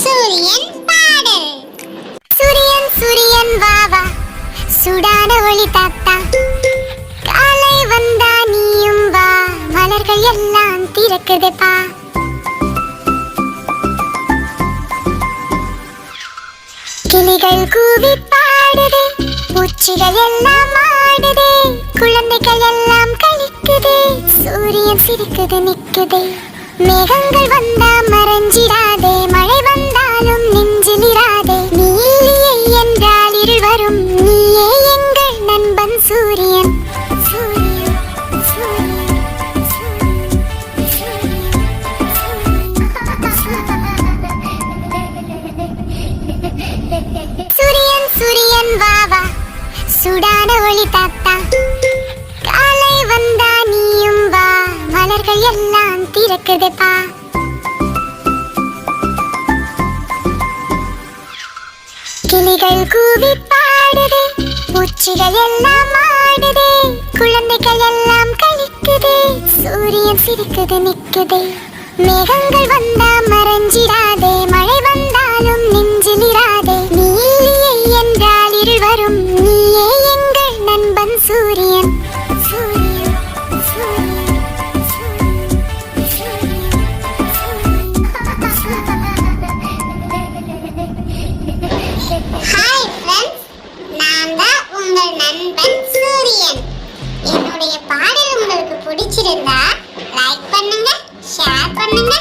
சூரியன் பாடல். சூரியன் சூரியன் வாவா, சுடான ஒளி தாத்தா, காலை வந்தா நீயும் வா, மலர்கள் எல்லாம் திறக்குது பா. கிளிகள் கூவி பாடுதே, பூச்சிகள் எல்லாம் ஆடுதே, குழந்தைகள் எல்லாம் கழிக்குதே, சூரியன் சிரிக்குது நிக்குதே. மேகங்கள் வந்தா மறைஞ்சிடாதே, மழை வந்தாலும் நெஞ்சிலிராதே, நீ இல்லையே என்றால் இருள் வரும், நீயே எங்கள் நண்பன் சூரியன். சூரியன் சூரியன் சூரியன் சூரியன் வாவா, சுடான ஒளி தாத்தா, காலை வந்தா நீயும் வா, மலர்கள் எல்லாம் திறக்குது பா. கிளிகள் கூவி பாடுதே, பூச்சிகள் எல்லாம் ஆடுதே, குழந்தைகள் எல்லாம் கழிக்குதே, சூரியன் சிரிக்குது நிக்குதே. மேகங்கள் வந்தா மறைஞ்சிடாதே, மழை வந்தாலும் நெஞ்சிலிராதே, நீ இல்லையே என்றால் இருள் வரும், நீயே எங்கள் நண்பன் சூரியன். சூரியன் ஹாய் ஃப்ரெண்ட்ஸ், நான் தான் உங்கள் நண்பன் சூரியன். என்னுடைய பாடல் உங்களுக்கு பிடிச்சிருந்தா லைக் பண்ணுங்க, ஷேர் பண்ணுங்க.